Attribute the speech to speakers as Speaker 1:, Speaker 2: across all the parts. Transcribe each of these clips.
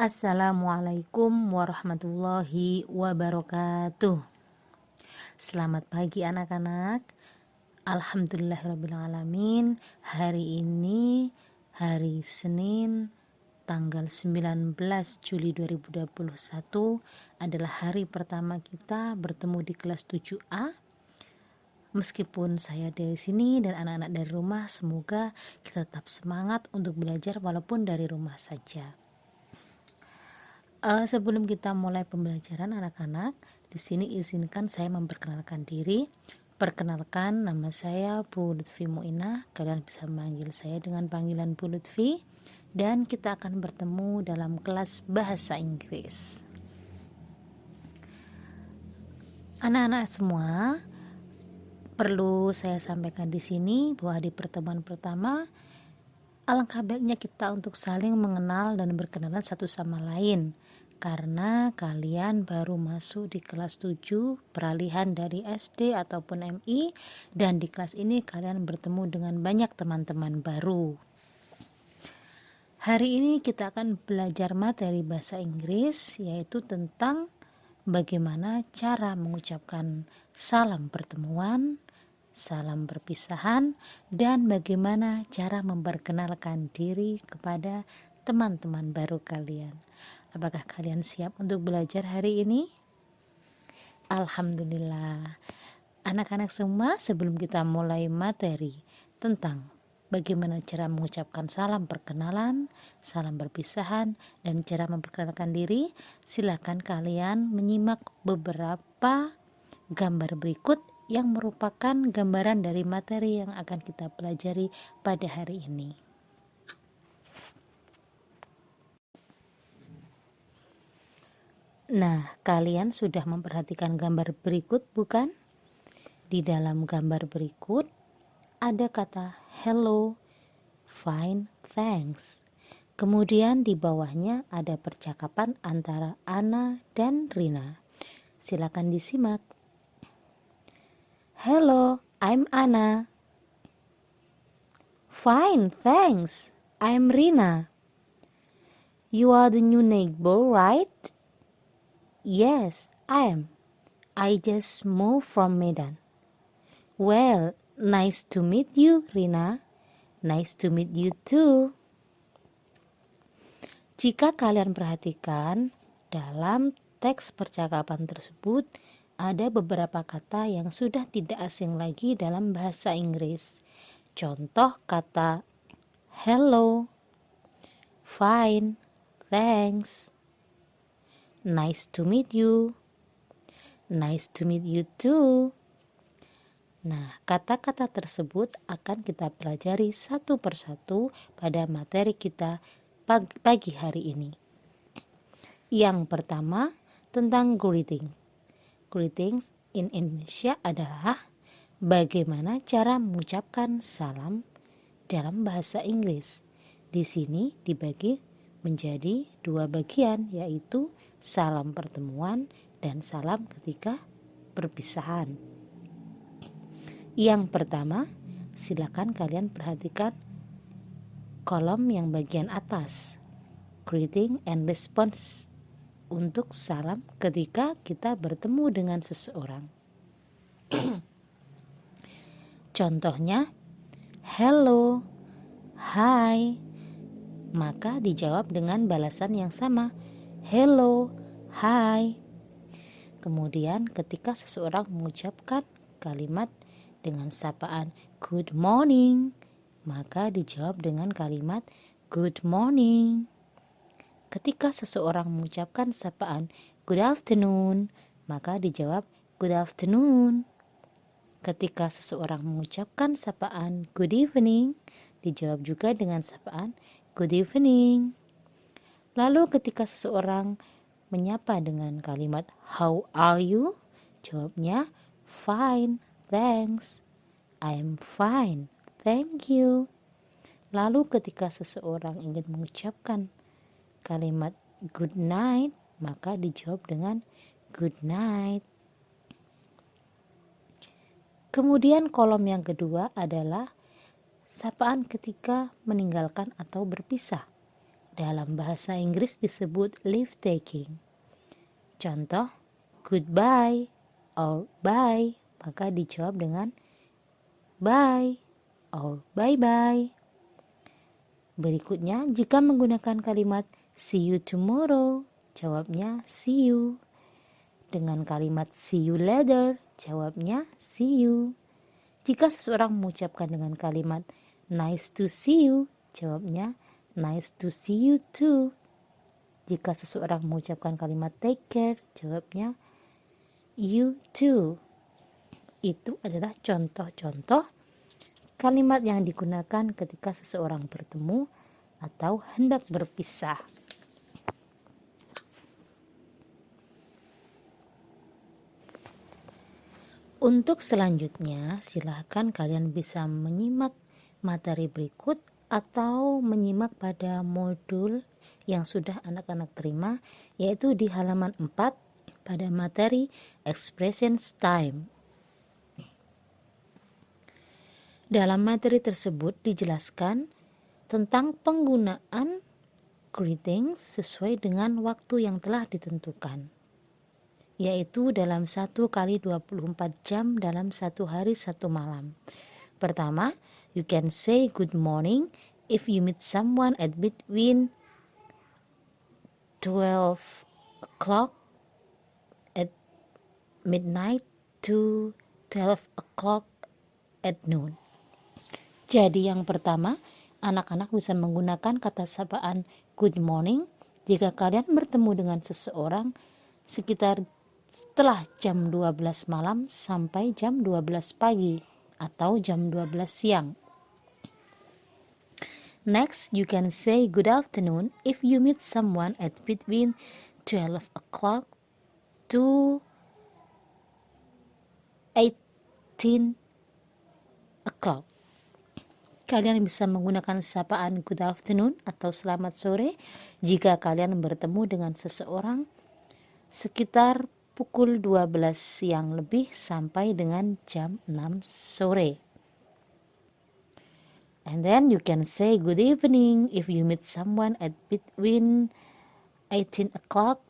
Speaker 1: Assalamualaikum warahmatullahi wabarakatuh. Selamat pagi anak-anak. Alhamdulillahirrabbilalamin. Hari ini hari Senin tanggal 19 Juli 2021 adalah hari pertama kita bertemu di kelas 7A. Meskipun saya dari sini dan anak-anak dari rumah, semoga kita tetap semangat untuk belajar walaupun dari rumah saja. Sebelum kita mulai pembelajaran anak-anak, di sini izinkan saya memperkenalkan diri. Perkenalkan, nama saya Bu Lutfi Muinah. Kalian bisa memanggil saya dengan panggilan Bu Lutfi. Dan kita akan bertemu dalam kelas bahasa Inggris. Anak-anak semua, perlu saya sampaikan di sini bahwa di pertemuan pertama, alangkah baiknya kita untuk saling mengenal dan berkenalan satu sama lain. Karena kalian baru masuk di kelas 7 peralihan dari SD ataupun MI, dan di kelas ini kalian bertemu dengan banyak teman-teman baru. Hari ini kita akan belajar materi bahasa Inggris, yaitu tentang bagaimana cara mengucapkan salam pertemuan, salam perpisahan, dan bagaimana cara memperkenalkan diri kepada teman-teman baru kalian. Apakah kalian siap untuk belajar hari ini? Alhamdulillah. Anak-anak semua, sebelum kita mulai materi tentang bagaimana cara mengucapkan salam perkenalan, salam perpisahan, dan cara memperkenalkan diri, silakan kalian menyimak beberapa gambar berikut yang merupakan gambaran dari materi yang akan kita pelajari pada hari ini. Nah, kalian sudah memperhatikan gambar berikut, bukan? Di dalam gambar berikut ada kata hello, fine, thanks. Kemudian di bawahnya ada percakapan antara Ana dan Rina. Silakan disimak. Hello, I'm Ana. Fine, thanks. I'm Rina. You are the new neighbor, right? Yes, I am. I just moved from Medan. Well, nice to meet you, Rina. Nice to meet you too. Jika kalian perhatikan, dalam teks percakapan tersebut ada beberapa kata yang sudah tidak asing lagi dalam bahasa Inggris. Contoh kata hello, fine, thanks, nice to meet you, nice to meet you too. Nah, kata-kata tersebut akan kita pelajari satu persatu pada materi kita pagi hari ini. Yang pertama, tentang greeting. Greetings in Indonesia adalah bagaimana cara mengucapkan salam dalam bahasa Inggris. Di sini dibagi menjadi dua bagian, yaitu salam pertemuan dan salam ketika perpisahan. Yang pertama, silakan kalian perhatikan kolom yang bagian atas, greeting and response, untuk salam ketika kita bertemu dengan seseorang. Contohnya, hello, hi, maka dijawab dengan balasan yang sama, hello, hi. Kemudian ketika seseorang mengucapkan kalimat dengan sapaan good morning, maka dijawab dengan kalimat good morning. Ketika seseorang mengucapkan sapaan good afternoon, maka dijawab good afternoon. Ketika seseorang mengucapkan sapaan good evening, dijawab juga dengan sapaan good evening. Lalu ketika seseorang menyapa dengan kalimat how are you, jawabnya fine, thanks. I'm fine, thank you. Lalu ketika seseorang ingin mengucapkan kalimat good night, maka dijawab dengan good night. Kemudian kolom yang kedua adalah sapaan ketika meninggalkan atau berpisah. Dalam bahasa Inggris disebut leave taking. Contoh, goodbye or bye, maka dijawab dengan bye or bye-bye. Berikutnya, jika menggunakan kalimat see you tomorrow, jawabnya see you. Dengan kalimat see you later, jawabnya see you. Jika seseorang mengucapkan dengan kalimat nice to see you, jawabnya nice to see you too. Jika seseorang mengucapkan kalimat take care, jawabnya you too. Itu adalah contoh-contoh kalimat yang digunakan ketika seseorang bertemu atau hendak berpisah. Untuk selanjutnya, silahkan kalian bisa menyimak materi berikut atau menyimak pada modul yang sudah anak-anak terima, yaitu di halaman 4 pada materi expressions time. Dalam materi tersebut dijelaskan tentang penggunaan greetings sesuai dengan waktu yang telah ditentukan, yaitu dalam 1 kali 24 jam dalam 1 hari 1 malam. Pertama, you can say good morning if you meet someone at between 12 o'clock at midnight to 12 o'clock at noon. Jadi yang pertama, anak-anak bisa menggunakan kata sapaan good morning jika kalian bertemu dengan seseorang sekitar setelah jam 12 malam sampai jam 12 pagi atau jam 12 siang. Next, you can say good afternoon if you meet someone at between 12 o'clock to 18 o'clock. Kalian bisa menggunakan sapaan good afternoon atau selamat sore jika kalian bertemu dengan seseorang sekitar pukul 12 siang lebih sampai dengan jam 6 sore. And then you can say good evening if you meet someone at between 18 o'clock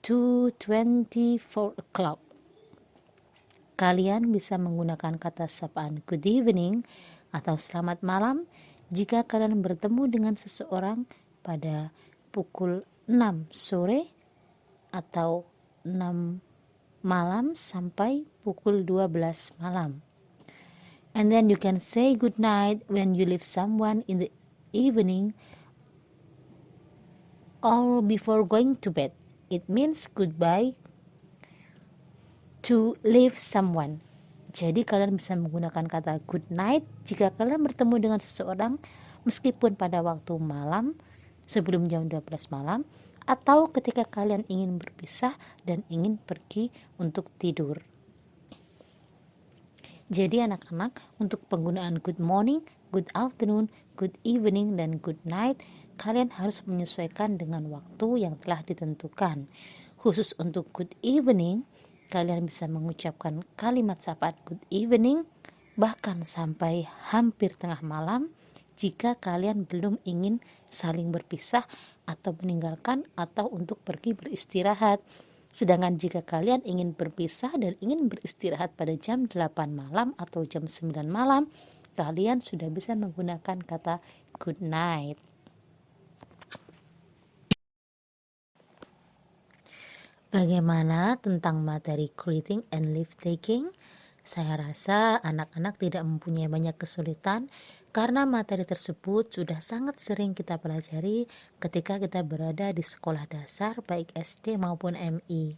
Speaker 1: to 24 o'clock. Kalian bisa menggunakan kata sapaan good evening atau selamat malam jika kalian bertemu dengan seseorang pada pukul 6 sore atau 6 malam sampai pukul 12 malam. And then you can say good night when you leave someone in the evening or before going to bed. It means goodbye to leave someone. Jadi kalian bisa menggunakan kata good night jika kalian bertemu dengan seseorang meskipun pada waktu malam sebelum jam 12 malam atau ketika kalian ingin berpisah dan ingin pergi untuk tidur. Jadi anak-anak, untuk penggunaan good morning, good afternoon, good evening, dan good night, kalian harus menyesuaikan dengan waktu yang telah ditentukan. Khusus untuk good evening, kalian bisa mengucapkan kalimat sapaan good evening bahkan sampai hampir tengah malam jika kalian belum ingin saling berpisah atau meninggalkan atau untuk pergi beristirahat. Sedangkan jika kalian ingin berpisah dan ingin beristirahat pada jam 8 malam atau jam 9 malam, kalian sudah bisa menggunakan kata good night. Bagaimana tentang materi greeting and leave taking? Saya rasa anak-anak tidak mempunyai banyak kesulitan karena materi tersebut sudah sangat sering kita pelajari ketika kita berada di sekolah dasar baik SD maupun MI.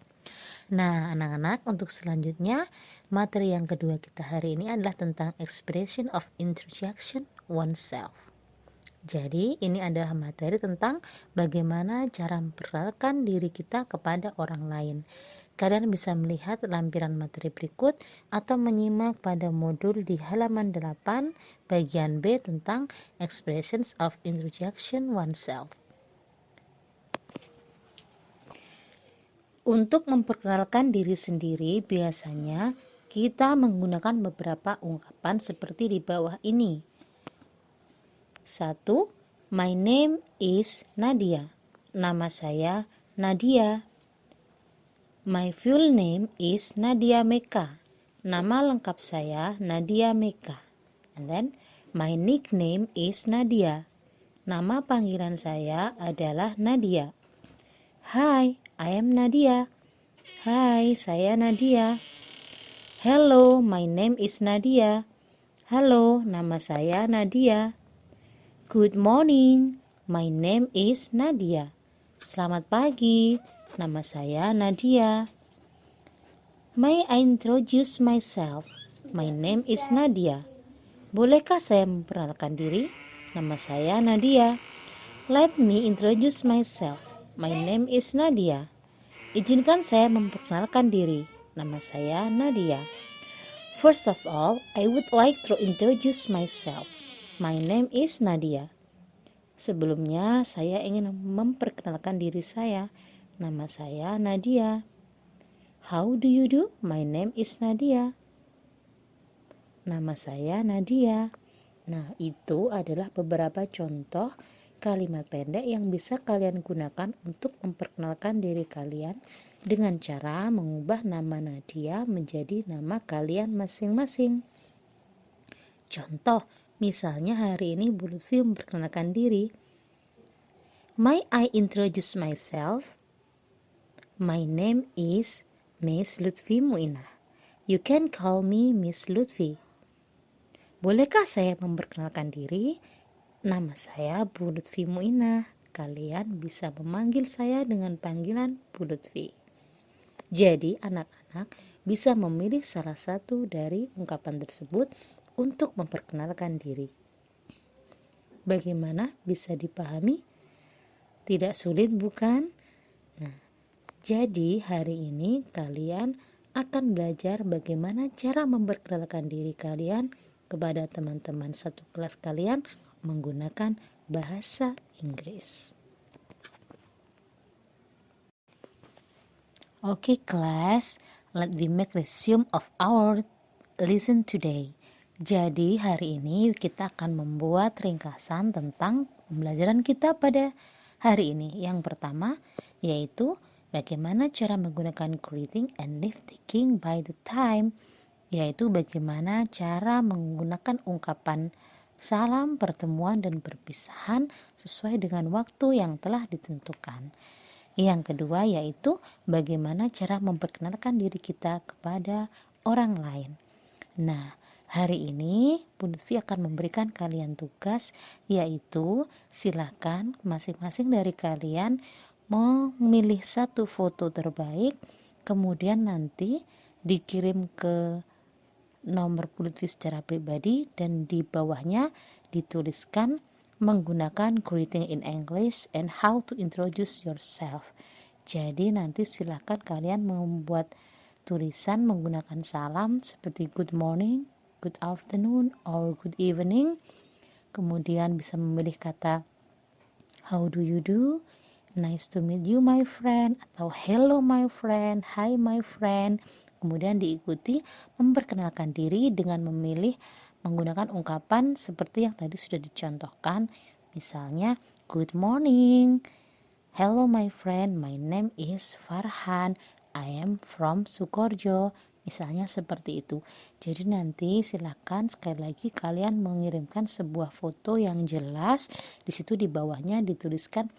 Speaker 1: Nah, anak-anak, untuk selanjutnya materi yang kedua kita hari ini adalah tentang expression of introduction oneself. Jadi ini adalah materi tentang bagaimana cara memperkenalkan diri kita kepada orang lain. Kalian bisa melihat lampiran materi berikut atau menyimak pada modul di halaman 8 bagian B tentang expressions of introduction oneself. Untuk memperkenalkan diri sendiri biasanya kita menggunakan beberapa ungkapan seperti di bawah ini. 1. My name is Nadia. Nama saya Nadia. My full name is Nadia Meka. Nama lengkap saya Nadia Meka. And then my nickname is Nadia. Nama panggilan saya adalah Nadia. Hi, I am Nadia. Hai, saya Nadia. Hello, my name is Nadia. Halo, nama saya Nadia. Good morning, my name is Nadia. Selamat pagi, nama saya Nadia. May I introduce myself? My name is Nadia. Bolehkah saya memperkenalkan diri? Nama saya Nadia. Let me introduce myself. My name is Nadia. Izinkan saya memperkenalkan diri. Nama saya Nadia. First of all, I would like to introduce myself. My name is Nadia. Sebelumnya, saya ingin memperkenalkan diri saya. Nama saya Nadia. How do you do? My name is Nadia. Nama saya Nadia. Nah, itu adalah beberapa contoh kalimat pendek yang bisa kalian gunakan untuk memperkenalkan diri kalian dengan cara mengubah nama Nadia menjadi nama kalian masing-masing. Contoh, misalnya hari ini Bu Lutfi memperkenalkan diri. May I introduce myself? My name is Miss Lutfi Muinah. You can call me Miss Lutfi. Bolehkah saya memperkenalkan diri? Nama saya Bu Lutfi Muinah. Kalian bisa memanggil saya dengan panggilan Bu Lutfi. Jadi anak-anak bisa memilih salah satu dari ungkapan tersebut untuk memperkenalkan diri. Bagaimana, bisa dipahami? Tidak sulit bukan? Nah, jadi hari ini kalian akan belajar bagaimana cara memperkenalkan diri kalian kepada teman-teman satu kelas kalian menggunakan bahasa Inggris. Okay, class, let me make resume of our lesson today. Jadi hari ini kita akan membuat ringkasan tentang pembelajaran kita pada hari ini. Yang pertama yaitu bagaimana cara menggunakan greeting and leave taking by the time, yaitu bagaimana cara menggunakan ungkapan salam, pertemuan, dan perpisahan sesuai dengan waktu yang telah ditentukan. Yang kedua yaitu bagaimana cara memperkenalkan diri kita kepada orang lain. Nah, hari ini Bu Lutfi akan memberikan kalian tugas, yaitu silakan masing-masing dari kalian memilih satu foto terbaik, kemudian nanti dikirim ke nomor Bu Lutfi secara pribadi, dan di bawahnya dituliskan menggunakan greeting in English and how to introduce yourself. Jadi nanti silakan kalian membuat tulisan menggunakan salam seperti good morning, good afternoon, or good evening. Kemudian bisa memilih kata how do you do, nice to meet you my friend, atau hello my friend, hi my friend. Kemudian diikuti memperkenalkan diri dengan memilih menggunakan ungkapan seperti yang tadi sudah dicontohkan. Misalnya, good morning, hello my friend, my name is Farhan, I am from Sukoharjo. Misalnya seperti itu. Jadi nanti silakan sekali lagi kalian mengirimkan sebuah foto yang jelas. Di situ di bawahnya dituliskan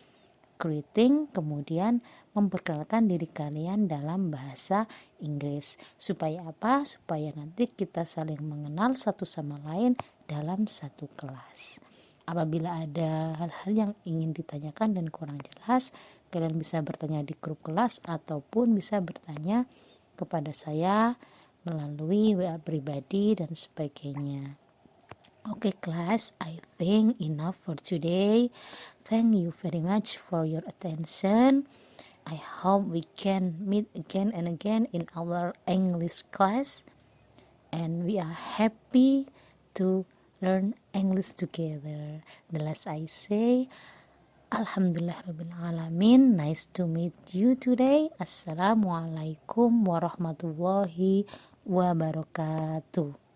Speaker 1: greeting, kemudian memperkenalkan diri kalian dalam bahasa Inggris. Supaya apa? Supaya nanti kita saling mengenal satu sama lain dalam satu kelas. Apabila ada hal-hal yang ingin ditanyakan dan kurang jelas, kalian bisa bertanya di grup kelas ataupun bisa bertanya kepada saya melalui WA pribadi dan sebagainya. Okay, class, I think enough for today. Thank you very much for your attention. I hope we can meet again and again in our English class, and we are happy to learn English together. The last I say, Alhamdulillah Rabbil Alamin. Nice to meet you today. Assalamualaikum warahmatullahi wabarakatuh.